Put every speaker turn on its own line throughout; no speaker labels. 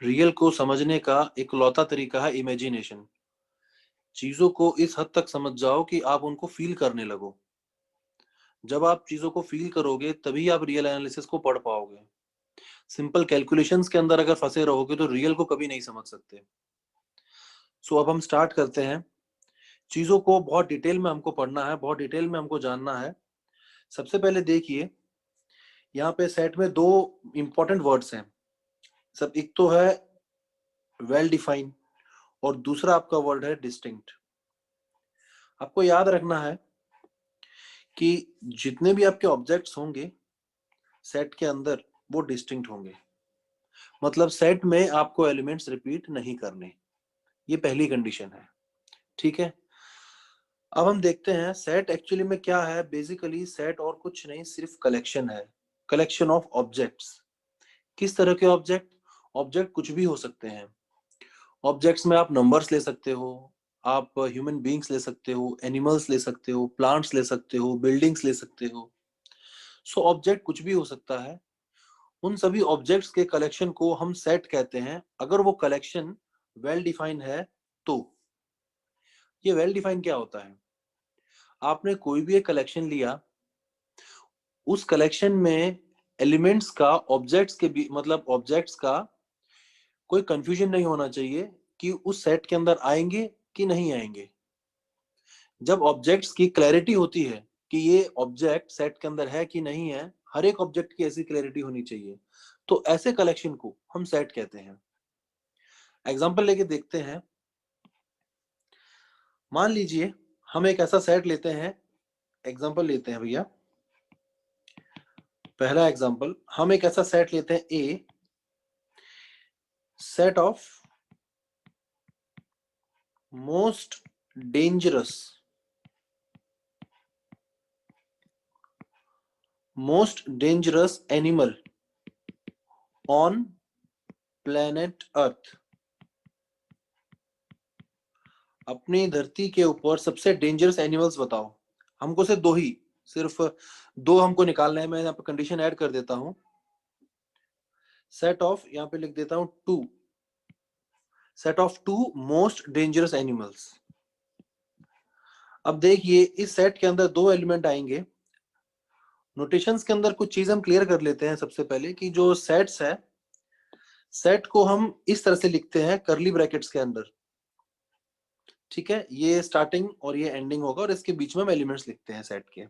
Real को समझने का इकलौता तरीका है इमेजिनेशन। चीजों को इस हद तक समझ जाओ कि आप उनको फील करने लगो। जब आप चीजों को फील करोगे तभी आप रियल एनालिसिस को पढ़ पाओगे। सिंपल कैलकुलेशंस के अंदर अगर फंसे रहोगे तो रियल को कभी नहीं समझ सकते। सो अब हम स्टार्ट करते हैं। चीजों को बहुत डिटेल में हमको पढ़ना है, बहुत डिटेल में हमको जानना है। सबसे पहले देखिए, यहाँ पे सेट में दो इंपॉर्टेंट वर्ड्स हैं। सब एक तो है वेल डिफाइंड और दूसरा आपका वर्ड है डिस्टिंक्ट। आपको याद रखना है कि जितने भी आपके ऑब्जेक्ट्स होंगे सेट के अंदर वो डिस्टिंक्ट होंगे। मतलब सेट में आपको एलिमेंट्स रिपीट नहीं करने। ये पहली कंडीशन है। ठीक है, अब हम देखते हैं सेट एक्चुअली में क्या है। बेसिकली सेट और कुछ नहीं, सिर्फ कलेक्शन है। Collection of objects. किस तरह के ऑब्जेक्ट? ऑब्जेक्ट कुछ भी हो सकते हैं। ऑब्जेक्ट्स में आप नंबर्स ले सकते हो, आप ह्यूमन बीइंग्स ले सकते हो, एनिमल्स ले सकते हो, प्लांट्स ले सकते हो, बिल्डिंग्स ले सकते हो। सो ऑब्जेक्ट कुछ भी हो सकता है। उन सभी ऑब्जेक्ट्स के कलेक्शन को हम सेट कहते हैं, अगर वो कलेक्शन वेल डिफाइन है तो। ये वेल डिफाइन क्या होता है? आपने कोई भी एक कलेक्शन लिया, उस कलेक्शन में एलिमेंट्स का, ऑब्जेक्ट्स के मतलब ऑब्जेक्ट्स का कोई कंफ्यूजन नहीं होना चाहिए कि उस सेट के अंदर आएंगे कि नहीं आएंगे। जब ऑब्जेक्ट्स की क्लैरिटी होती है कि ये ऑब्जेक्ट सेट के अंदर है कि नहीं है, हर एक ऑब्जेक्ट की ऐसी क्लैरिटी होनी चाहिए, तो ऐसे कलेक्शन को हम सेट कहते हैं। एग्जांपल लेके देखते हैं। मान लीजिए हम एक ऐसा सेट लेते हैं। एग्जांपल लेते हैं भैया, पहला एग्जांपल, हम एक ऐसा सेट लेते हैं a, set of most dangerous animal on planet earth. अपनी धरती के ऊपर सबसे डेंजरस एनिमल्स बताओ। हमको सिर्फ दो ही, सिर्फ दो हमको निकालना है। मैं यहाँ पे कंडीशन ऐड कर देता हूं। सेट ऑफ, यहाँ पे लिख देता हूं two, set of two most dangerous animals. अब देखिए इस सेट के अंदर दो एलिमेंट आएंगे। नोटेशंस के अंदर कुछ चीज हम क्लियर कर लेते हैं। सबसे पहले कि जो सेट्स है, सेट को हम इस तरह से लिखते हैं करली ब्रैकेट्स के अंदर। ठीक है, ये स्टार्टिंग और ये एंडिंग होगा और इसके बीच में हम एलिमेंट्स लिखते हैं सेट के।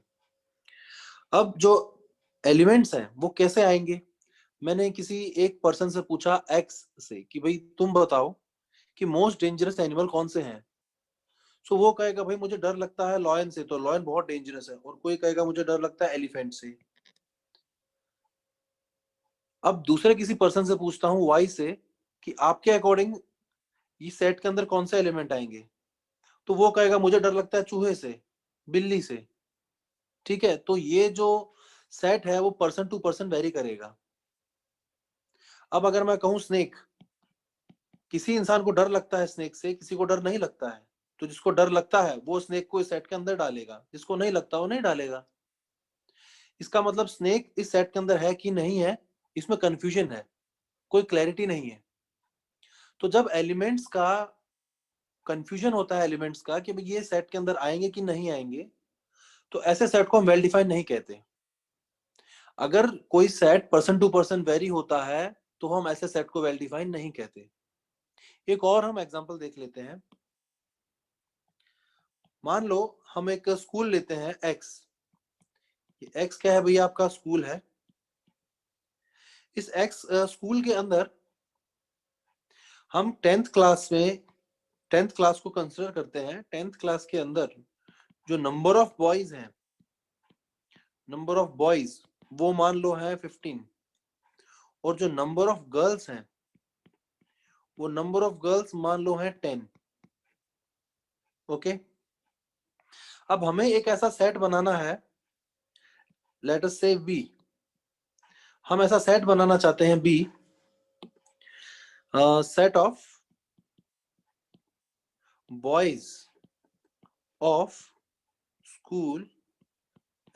अब जो एलिमेंट्स हैं वो कैसे आएंगे? मैंने किसी एक पर्सन से पूछा एक्स से कि भाई तुम बताओ कि मोस्ट डेंजरस एनिमल कौन से हैं। सो वो कहेगा भाई मुझे डर लगता है लॉयन से, तो लॉयन बहुत डेंजरस है। और कोई कहेगा मुझे डर लगता है एलिफेंट से। अब दूसरे किसी पर्सन से पूछता हूँ वाई से कि आपके अकॉर्डिंग इस सेट के अंदर कौन से एलिमेंट आएंगे, तो वो कहेगा मुझे डर लगता है चूहे से, बिल्ली से। ठीक है, तो ये जो सेट है वो पर्सन टू पर्सन वेरी करेगा। अब अगर मैं कहूं स्नेक, किसी इंसान को डर लगता है स्नेक से, किसी को डर नहीं लगता है। तो जिसको डर लगता है वो स्नेक को इस सेट के अंदर डालेगा, जिसको नहीं लगता वो नहीं डालेगा। इसका मतलब स्नेक इस सेट के अंदर है कि नहीं है, इसमें कंफ्यूजन है, कोई क्लैरिटी नहीं है। तो जब एलिमेंट्स का कंफ्यूजन होता है, एलिमेंट्स का कि भाई ये सेट के अंदर आएंगे कि नहीं आएंगे, तो ऐसे सेट को हम वेल डिफाइंड नहीं कहते। अगर कोई set person to person very होता है तो हम ऐसे सेट को वेल डिफाइंड नहीं कहते। एक और हम एग्जांपल देख लेते हैं। मान लो हम एक स्कूल लेते हैं एक्स। एक्स क्या है भैया? आपका स्कूल है। इस एक्स स्कूल के अंदर हम टेंथ क्लास को कंसिडर करते हैं। टेंथ क्लास के अंदर जो नंबर ऑफ बॉयज हैं, नंबर ऑफ बॉयज वो मान लो है 15, और जो नंबर ऑफ गर्ल्स हैं वो नंबर ऑफ गर्ल्स मान लो है 10। ओके, अब हमें एक ऐसा सेट बनाना है, लेट अस से बी। हम ऐसा सेट बनाना चाहते हैं B, set of boys of school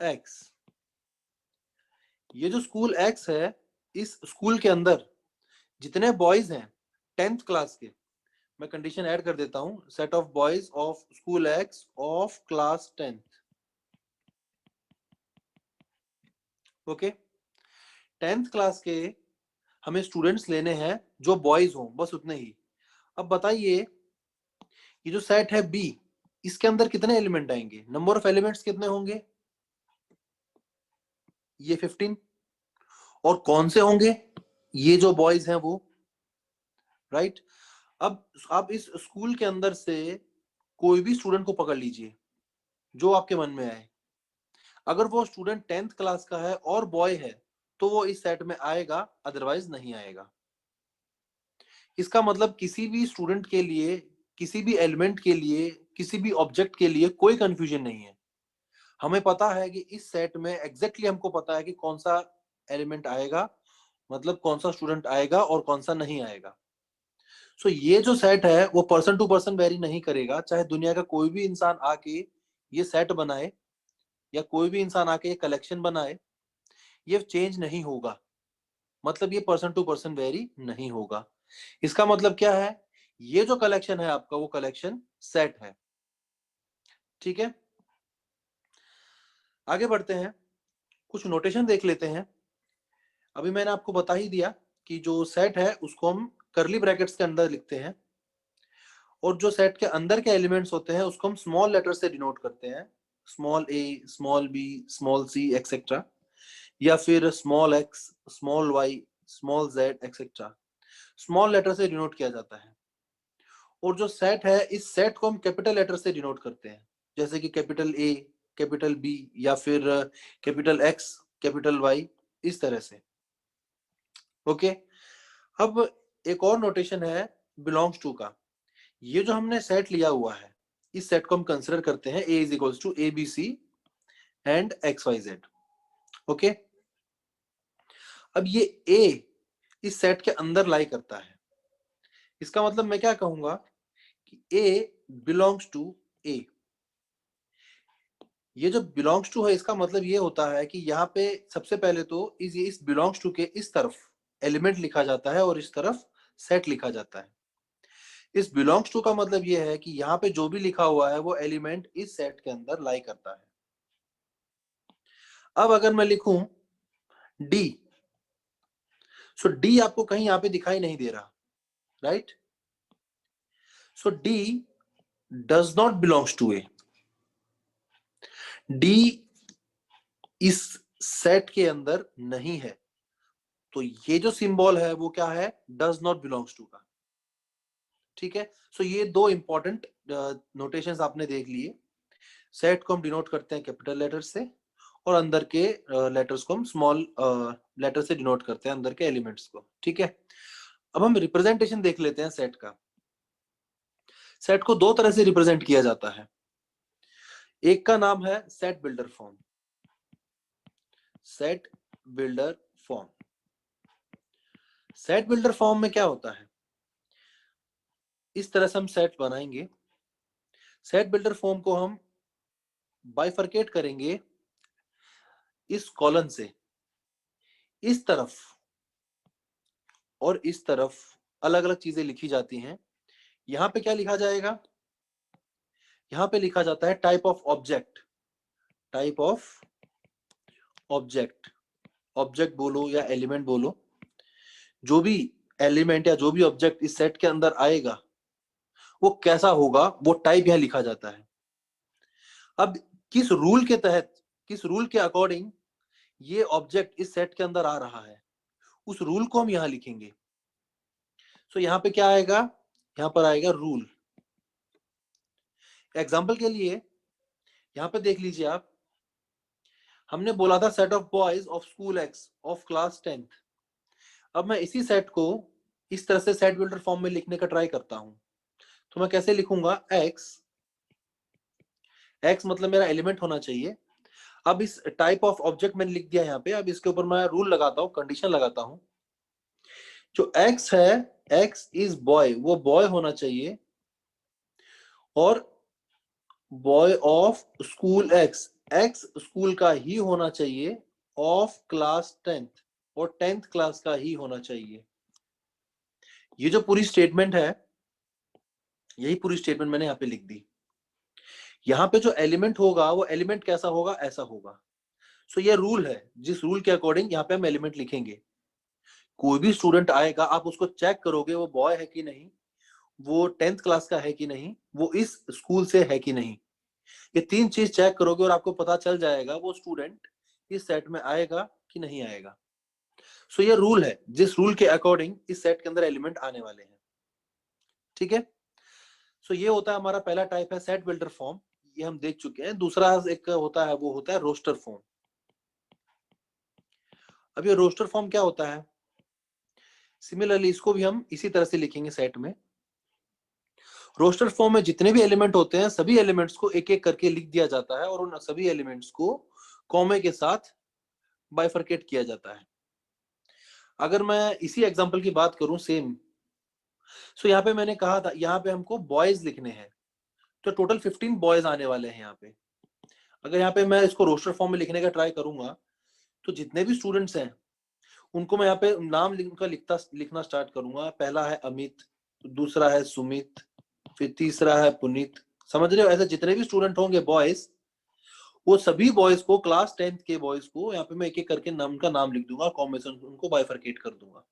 X. ये जो स्कूल एक्स है, इस स्कूल के अंदर जितने बॉयज हैं 10th क्लास के, मैं कंडीशन ऐड कर देता हूं, set of boys of school x of class 10th। Okay, 10th class के हमें स्टूडेंट्स लेने हैं जो बॉयज हों, बस उतने ही। अब बताइए, ये जो सेट है बी, इसके अंदर कितने एलिमेंट आएंगे, नंबर ऑफ एलिमेंट्स कितने होंगे, ये 15। और कौन से होंगे, ये जो बॉयज हैं वो, राइट। अब आप इस स्कूल के अंदर से कोई भी स्टूडेंट को पकड़ लीजिए जो आपके मन में आए, अगर वो स्टूडेंट 10th क्लास का है और बॉय है तो वो इस सेट में आएगा, अदरवाइज नहीं आएगा। इसका मतलब किसी भी स्टूडेंट के लिए, किसी भी एलिमेंट के लिए, किसी भी ऑब्जेक्ट के लिए कोई कंफ्यूजन नहीं है। हमें पता है कि इस सेट में एग्जैक्टली हमको पता है कि कौन सा एलिमेंट आएगा, मतलब कौन सा स्टूडेंट आएगा और कौन सा नहीं आएगा। सो ये जो सेट है वो पर्सन टू पर्सन वेरी नहीं करेगा, चाहे दुनिया का कोई भी इंसान आके ये सेट बनाए या कोई भी इंसान आके ये कलेक्शन बनाए, ये चेंज नहीं होगा। मतलब ये पर्सन टू पर्सन वेरी नहीं होगा। इसका मतलब क्या है, ये जो कलेक्शन है आपका वो कलेक्शन सेट है। ठीक है, आगे बढ़ते हैं, कुछ नोटेशन देख लेते हैं। अभी मैंने आपको बता ही दिया कि जो सेट है उसको हम करली ब्रैकेट्स के अंदर लिखते हैं, और जो सेट के अंदर के एलिमेंट्स होते हैं उसको हम स्मॉल लेटर से डिनोट करते हैं, small a, small b, small c etcetera, या फिर small x, small y, small z etcetera, small letter से डिनोट किया जाता है। और जो सेट है, इस सेट को हम कैपिटल लेटर से डिनोट करते हैं, जैसे कि कैपिटल ए, कैपिटल बी, या फिर कैपिटल एक्स, कैपिटल वाई, इस तरह से। ओके, अब एक और नोटेशन है बिलोंग्स टू का। ये जो हमने सेट लिया हुआ है, इस सेट को हम कंसिडर करते हैं A is equals to A B C and X Y Z. Okay, अब ये ए इस सेट के अंदर लाई करता है, इसका मतलब मैं क्या कहूंगा कि ए बिलोंग्स टू ए। ये जो बिलोंग्स टू है, इसका मतलब ये होता है कि यहाँ पे सबसे पहले तो इस बिलोंग्स टू के इस तरफ एलिमेंट लिखा जाता है और इस तरफ सेट लिखा जाता है। इस बिलोंग्स टू का मतलब ये है कि यहाँ पे जो भी लिखा हुआ है वो एलिमेंट इस सेट के अंदर लाई करता है। अब अगर मैं लिखूं डी, सो डी आपको कहीं यहाँ पे दिखाई नहीं दे रहा, right. So D does not belongs to A. D is set के अंदर नहीं है, तो ये जो सिंबल है वो क्या है, डज नॉट बिलोंग्स टू का। ठीक है, सो ये दो इंपॉर्टेंट नोटेशंस आपने देख लिए। सेट को हम डिनोट करते हैं कैपिटल लेटर से, और अंदर के लेटर्स को हम स्मॉल लेटर से डिनोट करते हैं, अंदर के एलिमेंट्स को। ठीक है, अब हम रिप्रेजेंटेशन देख लेते हैं सेट का। सेट को दो तरह से रिप्रेजेंट किया जाता है, एक का नाम है set builder form. Set builder form, set builder form में क्या होता है, इस तरह से हम सेट बनाएंगे। सेट बिल्डर फॉर्म को हम बाइफरकेट करेंगे इस कॉलन से, इस तरफ और इस तरफ अलग अलग चीजें लिखी जाती हैं। यहां पे क्या लिखा जाएगा, यहां पे लिखा जाता है type of object. Type of object, object बोलो या एलिमेंट बोलो, जो भी एलिमेंट या जो भी ऑब्जेक्ट इस सेट के अंदर आएगा वो कैसा होगा, वो टाइप यहां लिखा जाता है। अब किस रूल के तहत, किस रूल के अकॉर्डिंग ये ऑब्जेक्ट इस सेट के अंदर आ रहा है, उस रूल को हम यहां लिखेंगे। सो यहां पे क्या आएगा, यहां पर आएगा रूल। एग्जाम्पल के लिए यहां पे देख लीजिए आप, हमने बोला था set of boys of school x of class 10th। अब मैं इसी सेट को इस तरह से सेट बिल्डर फॉर्म में लिखने का ट्राई करता हूं, तो मैं कैसे लिखूंगा, एक्स, एक्स मतलब मेरा एलिमेंट होना चाहिए। अब इस टाइप ऑफ ऑब्जेक्ट मैंने लिख दिया यहाँ पे, अब इसके ऊपर मैं रूल लगाता हूँ, कंडीशन लगाता हूँ। जो एक्स है, एक्स इज बॉय, वो बॉय होना चाहिए, और boy of school x, x school का ही होना चाहिए, ऑफ क्लास 10th, और 10th क्लास का ही होना चाहिए। ये जो पूरी स्टेटमेंट है, यही पूरी स्टेटमेंट मैंने यहाँ पे लिख दी। यहाँ पे जो एलिमेंट होगा वो एलिमेंट कैसा होगा, ऐसा होगा। सो ये रूल है, जिस रूल के अकॉर्डिंग यहाँ पे हम एलिमेंट लिखेंगे। कोई भी स्टूडेंट आएगा, आप उसको चेक करोगे वो बॉय है कि नहीं, वो 10th क्लास का है कि नहीं, वो इस स्कूल से है कि नहीं। ये 3 चीज चेक करोगे और आपको पता चल जाएगा वो स्टूडेंट इस सेट में आएगा कि नहीं आएगा। सो ये रूल है, जिस रूल के अकॉर्डिंग इस सेट के अंदर एलिमेंट आने वाले हैं। ठीक है। सो ये होता है हमारा पहला टाइप है सेट बिल्डर फॉर्म, ये हम देख चुके हैं। दूसरा एक होता है, वो होता है रोस्टर फॉर्म। अब ये रोस्टर फॉर्म क्या होता है, सिमिलरली इसको भी हम इसी तरह से लिखेंगे सेट में। रोस्टर फॉर्म में जितने भी एलिमेंट होते हैं, सभी एलिमेंट्स को एक एक करके लिख दिया जाता है और उन सभी एलिमेंट्स को कॉमे के साथ बाइफरकेट किया जाता है। अगर मैं इसी एग्जांपल की बात करूं सेम, सो यहाँ पे मैंने कहा था यहाँ पे हमको बॉयज लिखने हैं, तो टोटल 15 बॉयज आने वाले हैं यहाँ पे। अगर यहाँ पे मैं इसको रोस्टर फॉर्म में लिखने का ट्राई करूंगा, तो जितने भी स्टूडेंट्स हैं उनको मैं यहाँ पे नाम उनका लिखना स्टार्ट करूंगा। पहला है अमित, दूसरा है सुमित, फिर तीसरा है पुनीत। समझ रहे हो, ऐसे जितने भी स्टूडेंट होंगे बॉयज, वो सभी बॉयज को, क्लास 10th के बॉयज को यहाँ पे मैं एक एक करके नाम का नाम लिख दूंगा, कॉम्बिनेशन उनको बाइफरकेट कर दूंगा।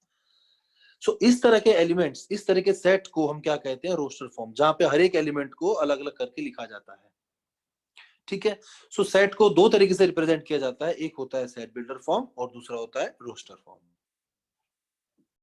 सो इस तरह के एलिमेंट्स, इस तरह के सेट को हम क्या कहते हैं, रोस्टर फॉर्म, जहां पे हर एक एलिमेंट को अलग अलग करके लिखा जाता है। ठीक है। सो सेट को दो तरीके से रिप्रेजेंट किया जाता है, एक होता है सेट बिल्डर फॉर्म और दूसरा होता है रोस्टर फॉर्म।